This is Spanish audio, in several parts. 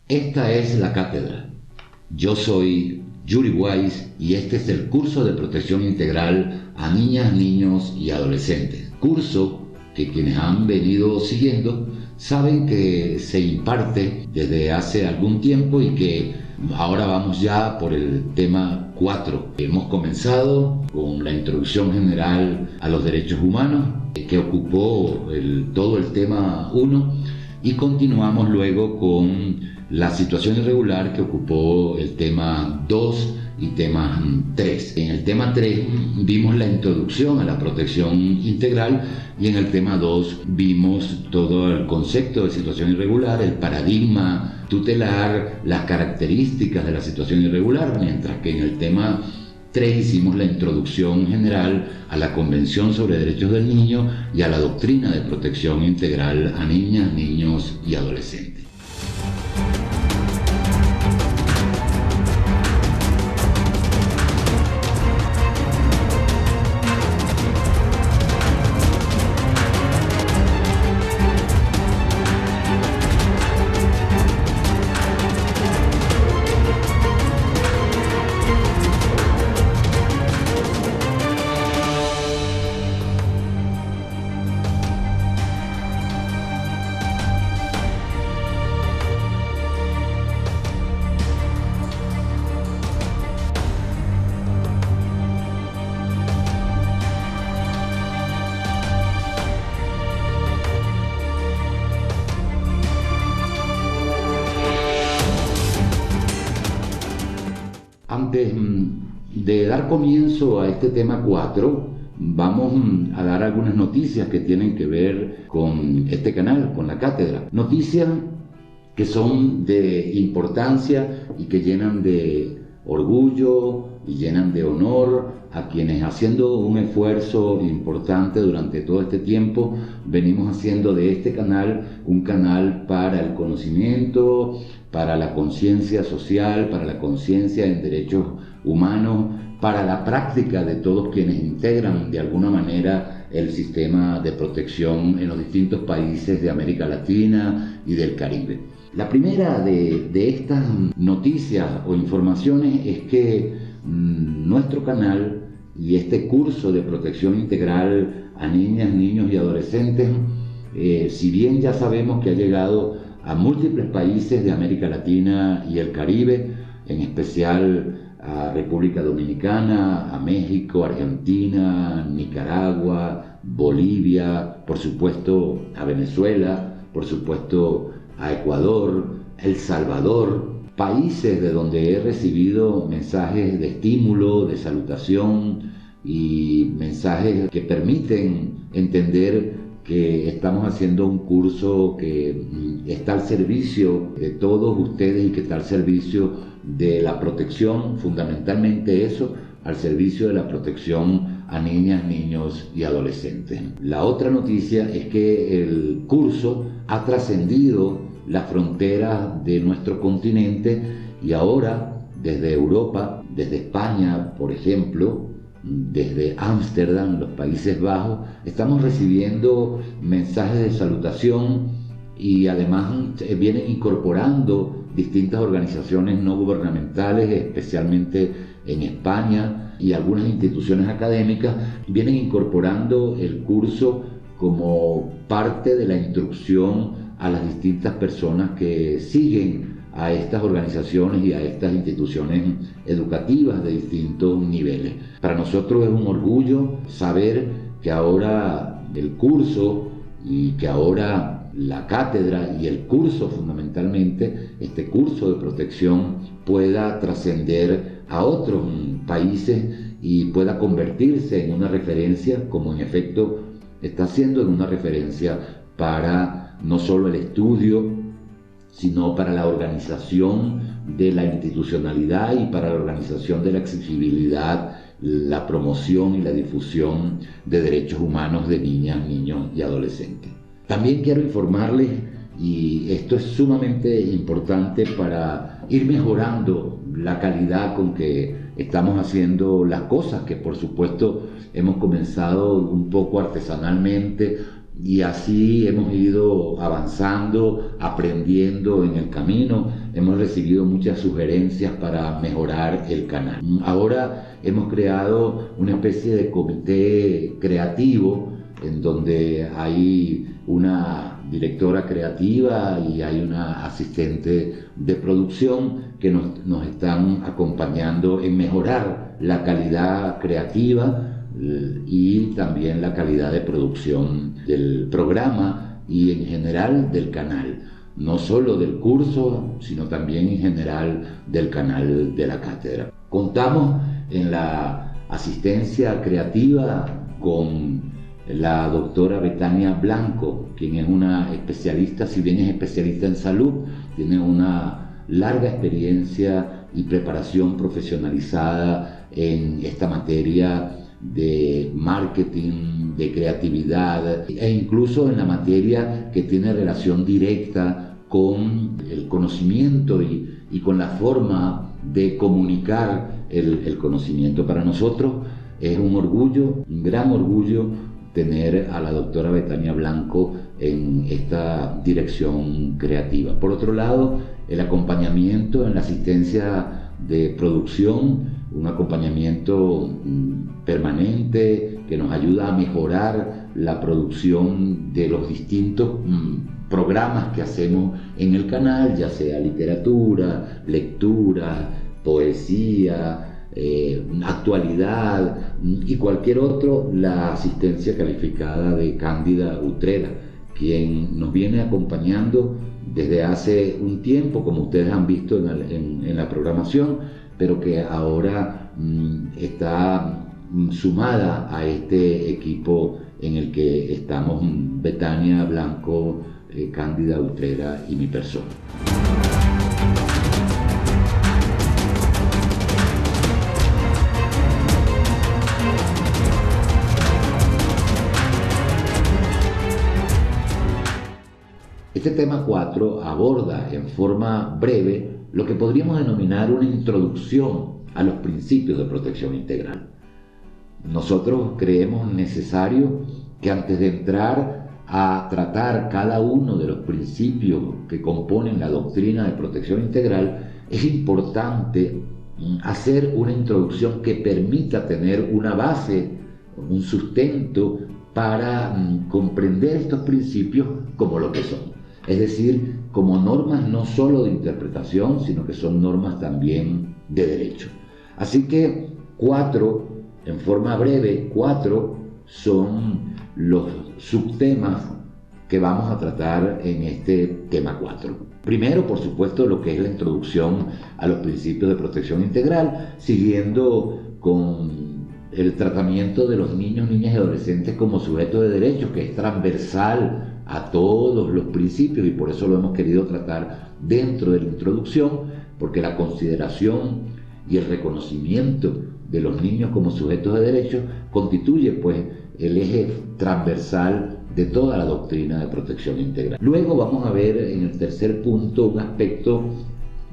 Esta es la cátedra. Yo soy Yuri Weiss y este es el curso de protección integral a niñas, niños y adolescentes. Curso que quienes han venido siguiendo saben que se imparte desde hace algún tiempo y que ahora vamos ya por el tema 4. Hemos comenzado con la introducción general a los derechos humanos que ocupó todo el tema 1 y continuamos luego con la situación irregular que ocupó el tema 2 y tema 3. En el tema 3 vimos la introducción a la protección integral y en el tema 2 vimos todo el concepto de situación irregular, el paradigma tutelar, las características de la situación irregular, mientras que en el tema 3 hicimos la introducción general a la Convención sobre Derechos del Niño y a la doctrina de protección integral a niñas, niños y adolescentes. Antes de dar comienzo a este tema 4, vamos a dar algunas noticias que tienen que ver con este canal, con la cátedra. Noticias que son de importancia y que llenan de orgullo y llenan de honor a quienes, haciendo un esfuerzo importante durante todo este tiempo, venimos haciendo de este canal un canal para el conocimiento, para la conciencia social, para la conciencia en derechos humanos, para la práctica de todos quienes integran de alguna manera el sistema de protección en los distintos países de América Latina y del Caribe. La primera de estas noticias o informaciones es que nuestro canal y este curso de protección integral a niñas, niños y adolescentes, si bien ya sabemos que ha llegado a múltiples países de América Latina y el Caribe, en especial a República Dominicana, a México, Argentina, Nicaragua, Bolivia, por supuesto a Venezuela, por supuesto a Ecuador, El Salvador, países de donde he recibido mensajes de estímulo, de salutación y mensajes que permiten entender que estamos haciendo un curso que está al servicio de todos ustedes y que está al servicio de la protección, fundamentalmente eso, al servicio de la protección a niñas, niños y adolescentes. La otra noticia es que el curso ha trascendido las fronteras de nuestro continente y ahora desde Europa, desde España, por ejemplo, desde Ámsterdam, los Países Bajos, estamos recibiendo mensajes de salutación y además vienen incorporando distintas organizaciones no gubernamentales, especialmente en España, y algunas instituciones académicas, vienen incorporando el curso como parte de la instrucción a las distintas personas que siguen a estas organizaciones y a estas instituciones educativas de distintos niveles. Para nosotros es un orgullo saber que ahora el curso y que ahora la cátedra y el curso fundamentalmente, este curso de protección pueda trascender a otros países y pueda convertirse en una referencia, como en efecto está siendo en una referencia para no solo el estudio, sino para la organización de la institucionalidad y para la organización de la accesibilidad, la promoción y la difusión de derechos humanos de niñas, niños y adolescentes. También quiero informarles, y esto es sumamente importante para ir mejorando la calidad con que estamos haciendo las cosas, que por supuesto hemos comenzado un poco artesanalmente, y así hemos ido avanzando, aprendiendo en el camino. Hemos recibido muchas sugerencias para mejorar el canal. Ahora hemos creado una especie de comité creativo en donde hay una directora creativa y hay una asistente de producción que nos están acompañando en mejorar la calidad creativa y también la calidad de producción del programa y en general del canal, no solo del curso, sino también en general del canal de la cátedra. Contamos en la asistencia creativa con la doctora Betania Blanco, quien es una especialista, si bien es especialista en salud, tiene una larga experiencia y preparación profesionalizada en esta materia de marketing, de creatividad e incluso en la materia que tiene relación directa con el conocimiento y con la forma de comunicar el conocimiento. Para nosotros es un orgullo, un gran orgullo, tener a la doctora Betania Blanco en esta dirección creativa. Por otro lado, el acompañamiento en la asistencia de producción, un acompañamiento permanente que nos ayuda a mejorar la producción de los distintos programas que hacemos en el canal, ya sea literatura, lectura, poesía, actualidad y cualquier otro. La asistencia calificada de Cándida Utrera, quien nos viene acompañando desde hace un tiempo, como ustedes han visto en la programación, pero que ahora está sumada a este equipo en el que estamos Betania Blanco, Cándida Utrera y mi persona. Este tema 4 aborda en forma breve lo que podríamos denominar una introducción a los principios de protección integral. Nosotros creemos necesario que antes de entrar a tratar cada uno de los principios que componen la doctrina de protección integral, es importante hacer una introducción que permita tener una base, un sustento para comprender estos principios como lo que son. Es decir, como normas no solo de interpretación, sino que son normas también de derecho. Así que 4, en forma breve, 4 son los subtemas que vamos a tratar en este tema 4. Primero, por supuesto, lo que es la introducción a los principios de protección integral, siguiendo con el tratamiento de los niños, niñas y adolescentes como sujetos de derechos, que es transversal a todos los principios y por eso lo hemos querido tratar dentro de la introducción, porque la consideración y el reconocimiento de los niños como sujetos de derechos constituye pues el eje transversal de toda la doctrina de protección integral. Luego vamos a ver en el tercer punto un aspecto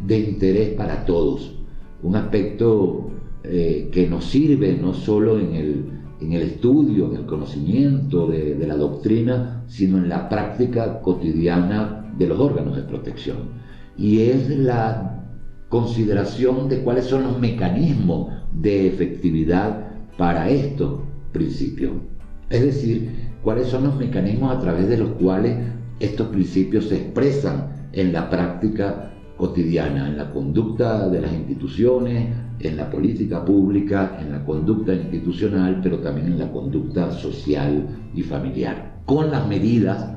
de interés para todos, un aspecto que nos sirve no solo en el estudio, en el conocimiento de la doctrina, sino en la práctica cotidiana de los órganos de protección. Y es la consideración de cuáles son los mecanismos de efectividad para estos principios. Es decir, cuáles son los mecanismos a través de los cuales estos principios se expresan en la práctica cotidiana, en la conducta de las instituciones, en la política pública, en la conducta institucional, pero también en la conducta social y familiar, con las medidas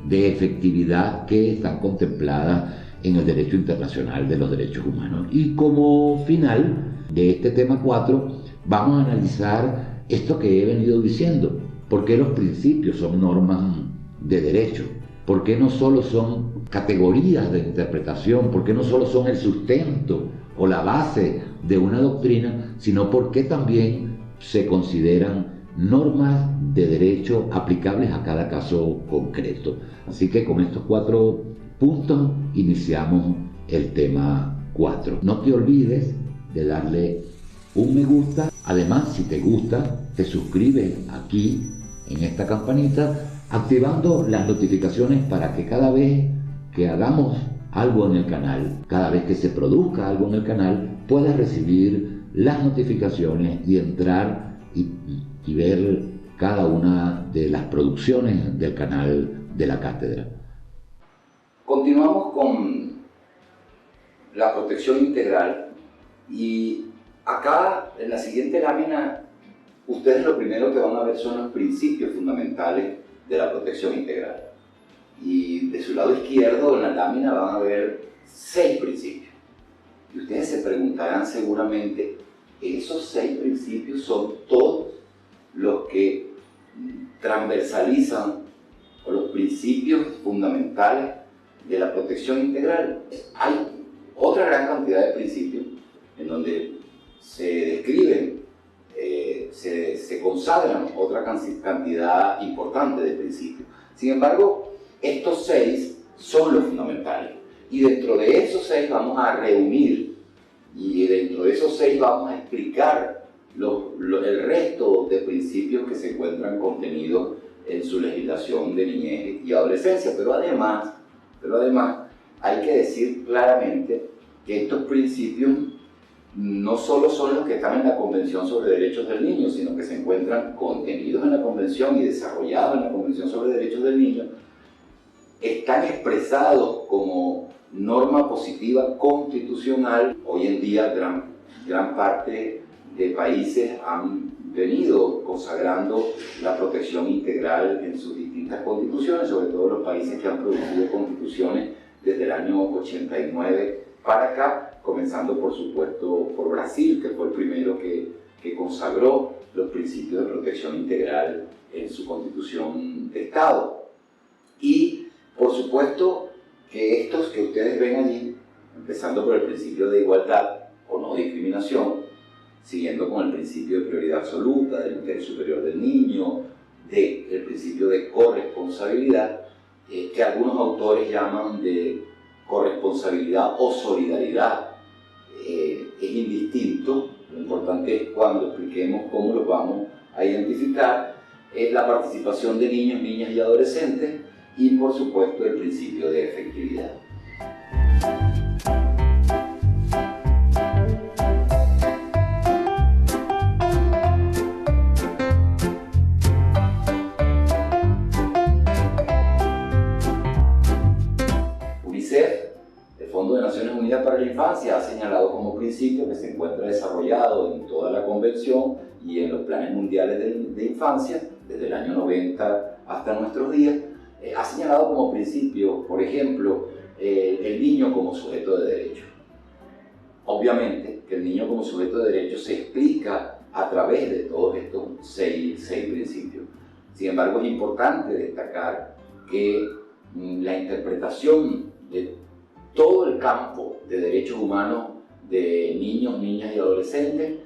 de efectividad que están contempladas en el derecho internacional de los derechos humanos. Y como final de este tema 4, vamos a analizar esto que he venido diciendo. ¿Por qué los principios son normas de derecho? ¿Por qué no solo son categorías de interpretación? ¿Por qué no solo son el sustento o la base de una doctrina? Sino por qué también se consideran normas de derecho aplicables a cada caso concreto. Así que con estos 4 puntos iniciamos el tema 4. No te olvides de darle un me gusta. Además, si te gusta, te suscribes aquí en esta campanita activando las notificaciones para que cada vez que hagamos algo en el canal, cada vez que se produzca algo en el canal, puedas recibir las notificaciones y entrar y ver cada una de las producciones del canal de la cátedra. Continuamos con la protección integral y acá en la siguiente lámina ustedes lo primero que van a ver son los principios fundamentales de la protección integral. Y de su lado izquierdo en la lámina van a ver 6 principios. Y ustedes se preguntarán seguramente, ¿esos 6 principios son todos los que transversalizan o los principios fundamentales de la protección integral? Hay otra gran cantidad de principios en donde se describen, se consagran otra cantidad importante de principios. Sin embargo, estos 6 son los fundamentales. Y dentro de esos 6 vamos a reunir, y dentro de esos 6 vamos a explicar el resto de principios que se encuentran contenidos en su legislación de niñez y adolescencia. Pero además hay que decir claramente que estos principios no solo son los que están en la Convención sobre Derechos del Niño, sino que se encuentran contenidos en la Convención y desarrollados en la Convención sobre Derechos del Niño, están expresados como norma positiva constitucional. Hoy en día gran parte de países han venido consagrando la protección integral en sus distintas constituciones, sobre todo los países que han producido constituciones desde el año 89 para acá, comenzando por supuesto por Brasil, que fue el primero que consagró los principios de protección integral en su constitución de Estado. Y por supuesto que estos que ustedes ven allí, empezando por el principio de igualdad o no discriminación, siguiendo con el principio de prioridad absoluta, del interés superior del niño, del principio de corresponsabilidad, que algunos autores llaman de corresponsabilidad o solidaridad, es indistinto. Lo importante es cuando expliquemos cómo los vamos a identificar, es la participación de niños, niñas y adolescentes, y por supuesto el principio de efectividad. UNICEF, el Fondo de Naciones Unidas para la Infancia, ha señalado como principio que se encuentra desarrollado en toda la Convención y en los planes mundiales de infancia, desde el año 90 hasta nuestros días. Ha señalado como principio, por ejemplo, el niño como sujeto de derecho. Obviamente que el niño como sujeto de derecho se explica a través de todos estos seis principios. Sin embargo, es importante destacar que la interpretación de todo el campo de derechos humanos de niños, niñas y adolescentes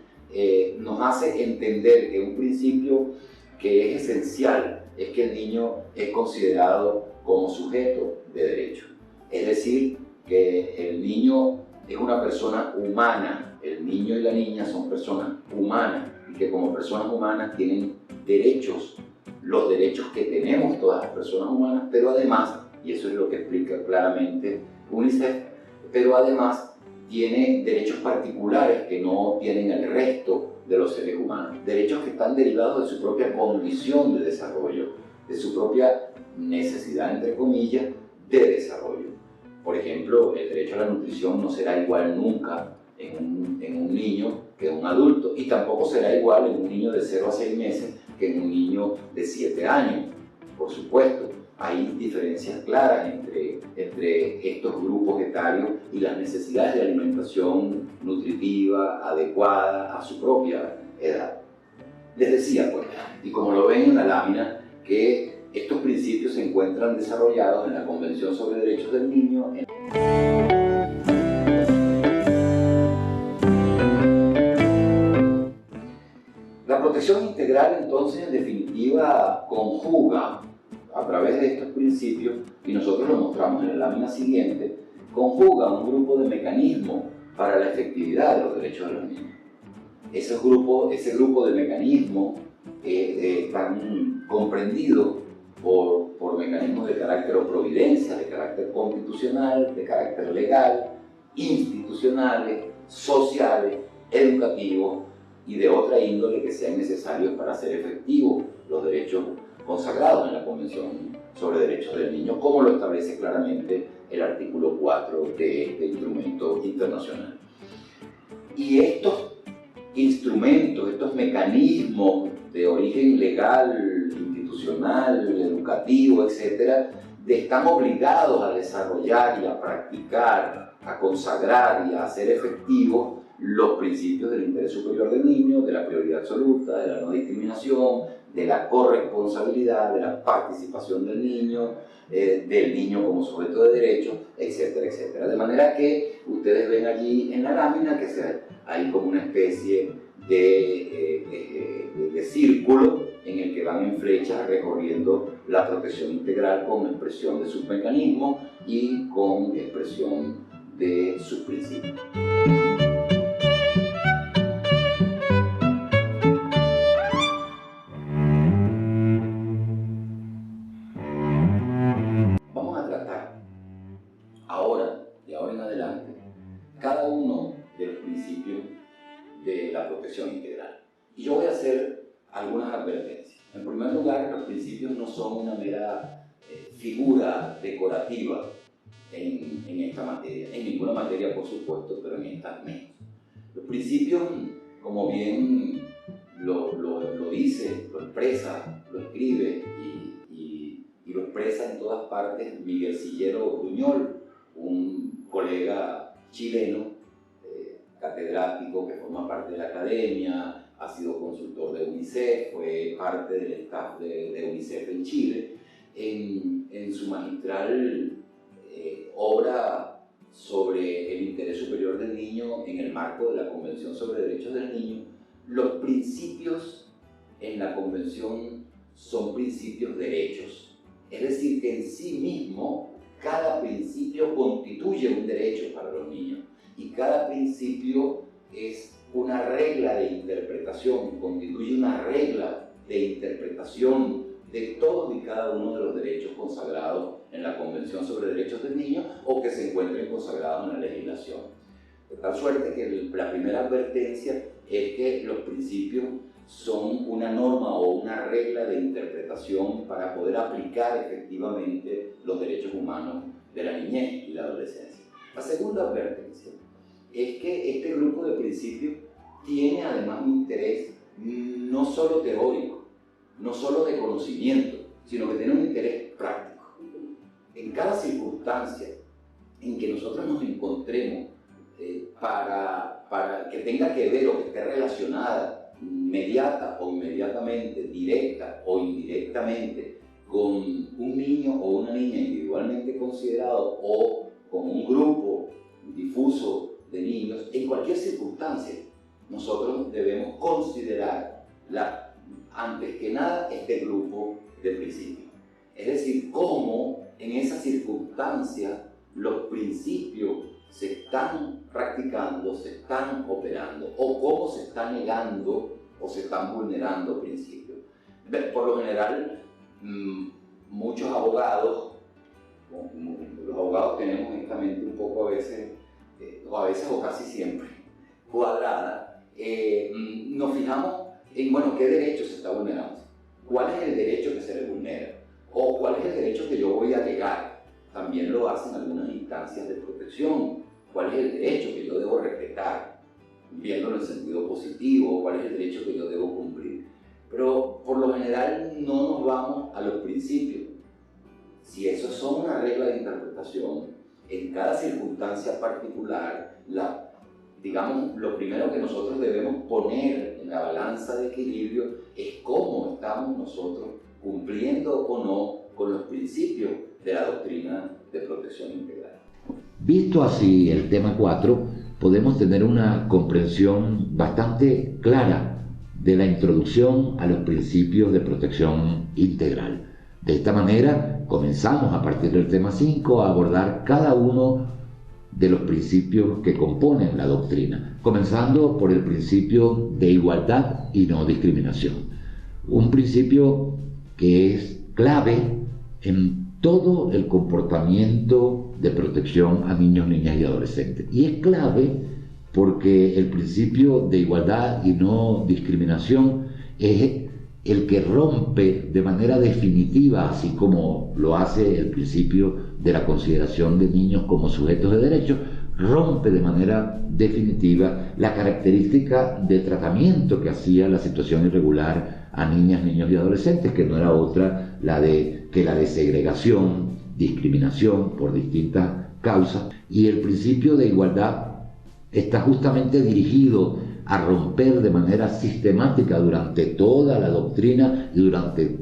nos hace entender que un principio que es esencial es que el niño es considerado como sujeto de derecho. Es decir, que el niño es una persona humana, el niño y la niña son personas humanas y que como personas humanas tienen derechos, los derechos que tenemos todas las personas humanas, pero además, y eso es lo que explica claramente UNICEF, pero además tiene derechos particulares que no tienen el resto de los seres humanos, derechos que están derivados de su propia condición de desarrollo, de su propia necesidad, entre comillas, de desarrollo. Por ejemplo, el derecho a la nutrición no será igual nunca en un niño que en un adulto, y tampoco será igual en un niño de 0 a 6 meses que en un niño de 7 años. Por supuesto, hay diferencias claras entre estos grupos etarios y las necesidades de alimentación nutritiva adecuada a su propia edad. Les decía, pues, y como lo ven en la lámina, que estos principios se encuentran desarrollados en la Convención sobre Derechos del Niño. La protección integral, entonces, en definitiva, conjuga a través de estos principios, y nosotros lo mostramos en la lámina siguiente, conjuga un grupo de mecanismos para la efectividad de los derechos de los niños. Ese grupo de mecanismos están comprendidos por mecanismos de carácter o providencia, de carácter constitucional, de carácter legal, institucionales, sociales, educativos y de otra índole que sean necesarios para hacer efectivos los derechos consagrados en la Convención sobre Derechos del Niño, como lo establece claramente el artículo 4 de este instrumento internacional. Y estos instrumentos, estos mecanismos de origen legal, institucional, educativo, etcétera, están obligados a desarrollar y a practicar, a consagrar y a hacer efectivos los principios del interés superior del niño, de la prioridad absoluta, de la no discriminación, de la corresponsabilidad, de la participación del niño como sujeto de derechos, etcétera, etcétera. De manera que ustedes ven allí en la lámina que hay como una especie de círculo en el que van en flecha recorriendo la protección integral con expresión de sus mecanismos y con expresión de sus principios. Vamos a tratar ahora, de ahora en adelante, cada uno de los principios de la protección integral. Y yo voy a hacer algunas advertencias. En primer lugar, los principios no son una mera figura decorativa en esta materia, en ninguna materia por supuesto, pero en esta menos. Los principios, como bien lo dice, lo expresa, lo escribe y lo expresa en todas partes Miguel Sillero Buñol, un colega chileno, catedrático que forma parte de la academia, ha sido consultor de UNICEF, fue parte del staff de UNICEF en Chile. En su magistral obra sobre el interés superior del niño en el marco de la Convención sobre Derechos del Niño, los principios en la Convención son principios derechos. Es decir, que en sí mismo cada principio constituye un derecho para los niños y cada principio es una regla de interpretación, constituye una regla de interpretación de todos y cada uno de los derechos consagrados en la Convención sobre Derechos del Niño o que se encuentren consagrados en la legislación. De tal suerte que la primera advertencia es que los principios son una norma o una regla de interpretación para poder aplicar efectivamente los derechos humanos de la niñez y la adolescencia. La segunda advertencia es que este grupo de principios tiene además un interés no solo teórico, no solo de conocimiento, sino que tiene un interés práctico. En cada circunstancia en que nosotros nos encontremos para que tenga que ver o que esté relacionada inmediata o inmediatamente, directa o indirectamente con un niño o una niña individualmente considerado o con un grupo difuso de niños, en cualquier circunstancia nosotros debemos considerar antes que nada este grupo de principios. Es decir, cómo en esa circunstancia los principios se están practicando, se están operando, o cómo se está negando o se están vulnerando principios. Por lo general, muchos abogados, los abogados tenemos esta mente un poco a veces o casi siempre cuadrada, nos fijamos en, bueno, ¿qué derecho se está vulnerando? ¿Cuál es el derecho que se le vulnera? ¿O cuál es el derecho que yo voy a alegar? También lo hacen algunas instancias de protección. ¿Cuál es el derecho que yo debo respetar? Viéndolo en sentido positivo, ¿cuál es el derecho que yo debo cumplir? Pero por lo general no nos vamos a los principios. Si esos son una regla de interpretación, en cada circunstancia particular, digamos, lo primero que nosotros debemos poner en la balanza de equilibrio es cómo estamos nosotros cumpliendo o no con los principios de la doctrina de protección integral. Visto así el tema 4, podemos tener una comprensión bastante clara de la introducción a los principios de protección integral. De esta manera, comenzamos a partir del tema 5 a abordar cada uno de los principios que componen la doctrina, comenzando por el principio de igualdad y no discriminación. Un principio que es clave en todo el comportamiento de protección a niños, niñas y adolescentes. Y es clave porque el principio de igualdad y no discriminación es el que rompe de manera definitiva, así como lo hace el principio de la consideración de niños como sujetos de derecho, rompe de manera definitiva la característica de tratamiento que hacía la situación irregular a niñas, niños y adolescentes, que no era otra la de segregación, discriminación por distintas causas, y el principio de igualdad está justamente dirigido a romper de manera sistemática durante toda la doctrina y durante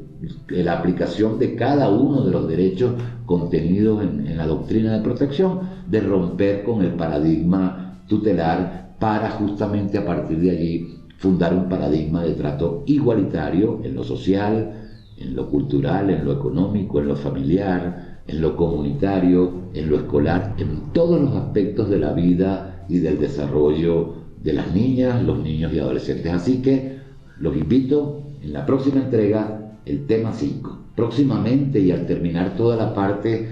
la aplicación de cada uno de los derechos contenidos en la doctrina de protección, de romper con el paradigma tutelar para justamente a partir de allí fundar un paradigma de trato igualitario en lo social, en lo cultural, en lo económico, en lo familiar, en lo comunitario, en lo escolar, en todos los aspectos de la vida y del desarrollo de las niñas, los niños y adolescentes. Así que los invito en la próxima entrega, el tema 5. Próximamente, y al terminar toda la parte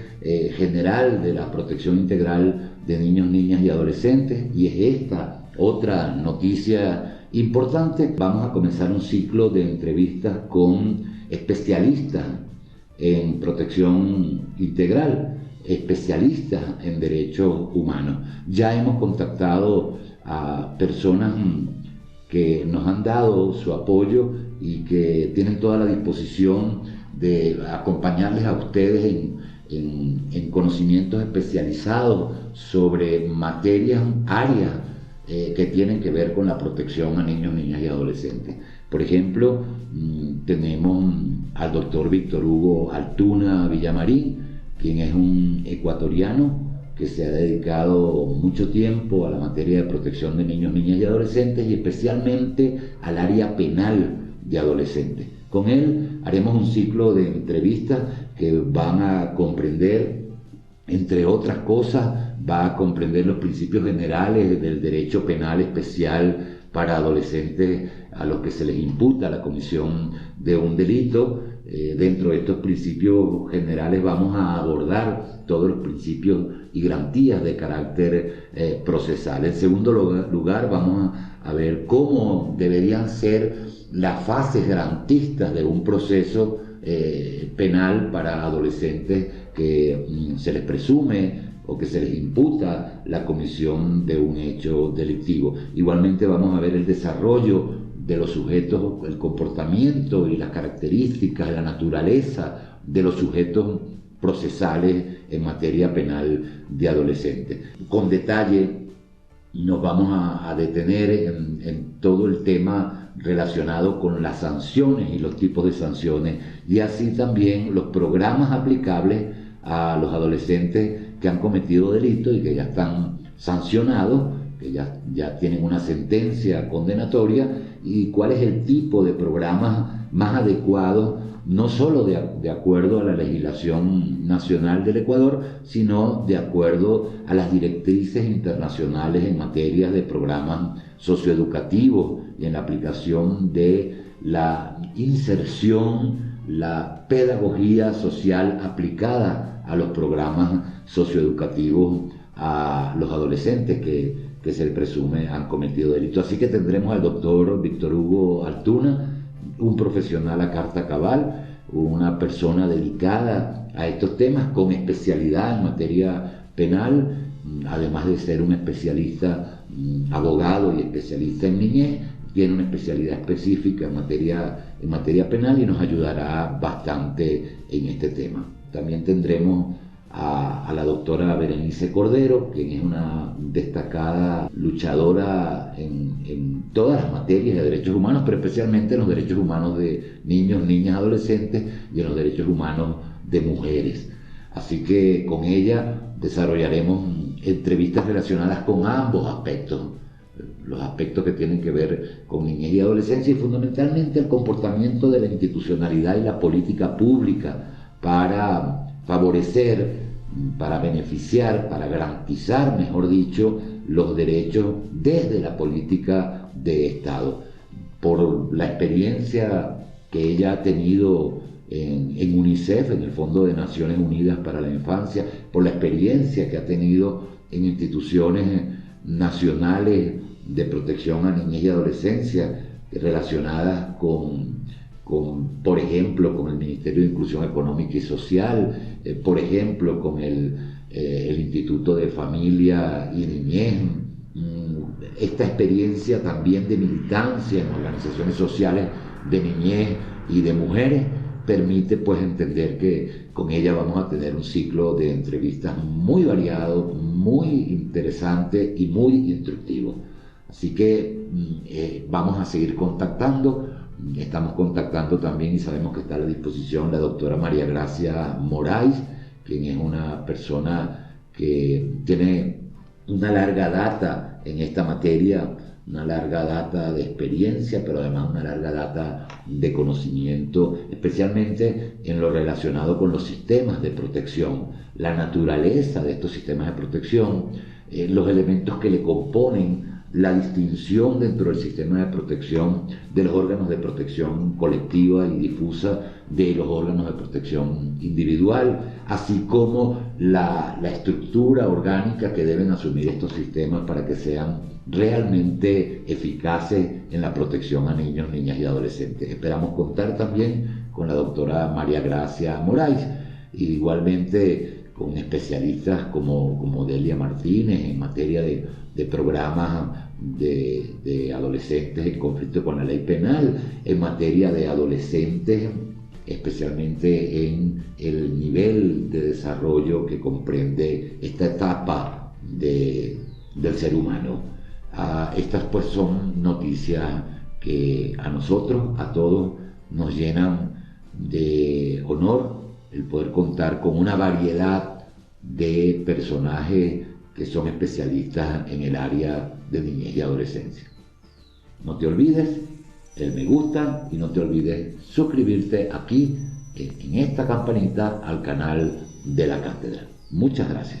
general de la protección integral de niños, niñas y adolescentes, y es esta otra noticia importante, vamos a comenzar un ciclo de entrevistas con especialistas en protección integral, especialistas en derechos humanos. Ya hemos contactado a personas que nos han dado su apoyo y que tienen toda la disposición de acompañarles a ustedes en conocimientos especializados sobre materias, áreas que tienen que ver con la protección a niños, niñas y adolescentes. Por ejemplo, tenemos al doctor Víctor Hugo Altuna Villamarín, quien es un ecuatoriano que se ha dedicado mucho tiempo a la materia de protección de niños, niñas y adolescentes, y especialmente al área penal de adolescentes. Con él haremos un ciclo de entrevistas que van a comprender, entre otras cosas, va a comprender los principios generales del derecho penal especial para adolescentes a los que se les imputa la comisión de un delito. Dentro de estos principios generales vamos a abordar todos los principios y garantías de carácter procesal. En segundo lugar, vamos a ver cómo deberían ser las fases garantistas de un proceso penal para adolescentes que se les presume o que se les imputa la comisión de un hecho delictivo. Igualmente vamos a ver el desarrollo de los sujetos, el comportamiento y las características, la naturaleza de los sujetos procesales en materia penal de adolescentes. Con detalle nos vamos a detener en todo el tema relacionado con las sanciones y los tipos de sanciones, y así también los programas aplicables a los adolescentes que han cometido delitos y que ya están sancionados, que ya tienen una sentencia condenatoria, y cuál es el tipo de programas más adecuado, no solo de acuerdo a la legislación nacional del Ecuador, sino de acuerdo a las directrices internacionales en materia de programas socioeducativos y en la aplicación de la inserción, la pedagogía social aplicada a los programas socioeducativos a los adolescentes que se le presume han cometido delitos. Así que tendremos al doctor Víctor Hugo Altuna, un profesional a carta cabal, una persona dedicada a estos temas con especialidad en materia penal, además de ser un especialista, abogado y especialista en niñez, tiene una especialidad específica en materia penal y nos ayudará bastante en este tema. También tendremos a la doctora Berenice Cordero, quien es una destacada luchadora en todas las materias de derechos humanos, pero especialmente en los derechos humanos de niños, niñas, adolescentes y en los derechos humanos de mujeres. Así que con ella desarrollaremos entrevistas relacionadas con ambos aspectos, los aspectos que tienen que ver con niñez y adolescencia, y fundamentalmente el comportamiento de la institucionalidad y la política pública para favorecer, para beneficiar, para garantizar, mejor dicho, los derechos desde la política de Estado. Por la experiencia que ella ha tenido en UNICEF, en el Fondo de Naciones Unidas para la Infancia, por la experiencia que ha tenido en instituciones nacionales de protección a niñez y adolescencia relacionadas por ejemplo, con el Ministerio de Inclusión Económica y Social, por ejemplo, con el Instituto de Familia y Niñez. Esta experiencia también de militancia en organizaciones sociales de niñez y de mujeres permite pues entender que con ella vamos a tener un ciclo de entrevistas muy variado, muy interesante y muy instructivo. Así que vamos a seguir contactando. Estamos contactando también y sabemos que está a la disposición la doctora María Gracia Moraes, quien es una persona que tiene una larga data en esta materia, una larga data de experiencia, pero además una larga data de conocimiento, especialmente en lo relacionado con los sistemas de protección, la naturaleza de estos sistemas de protección, los elementos que le componen, la distinción dentro del sistema de protección de los órganos de protección colectiva y difusa de los órganos de protección individual, así como la estructura orgánica que deben asumir estos sistemas para que sean realmente eficaces en la protección a niños, niñas y adolescentes. Esperamos contar también con la doctora María Gracia Moraes, y igualmente con especialistas como Delia Martínez en materia de programas de adolescentes en conflicto con la ley penal, en materia de adolescentes, especialmente en el nivel de desarrollo que comprende esta etapa del ser humano. Estas pues son noticias que a nosotros, a todos, nos llenan de honor el poder contar con una variedad de personajes que son especialistas en el área de niñez y adolescencia. No te olvides el me gusta y no te olvides suscribirte aquí en esta campanita al canal de la cátedra. Muchas gracias.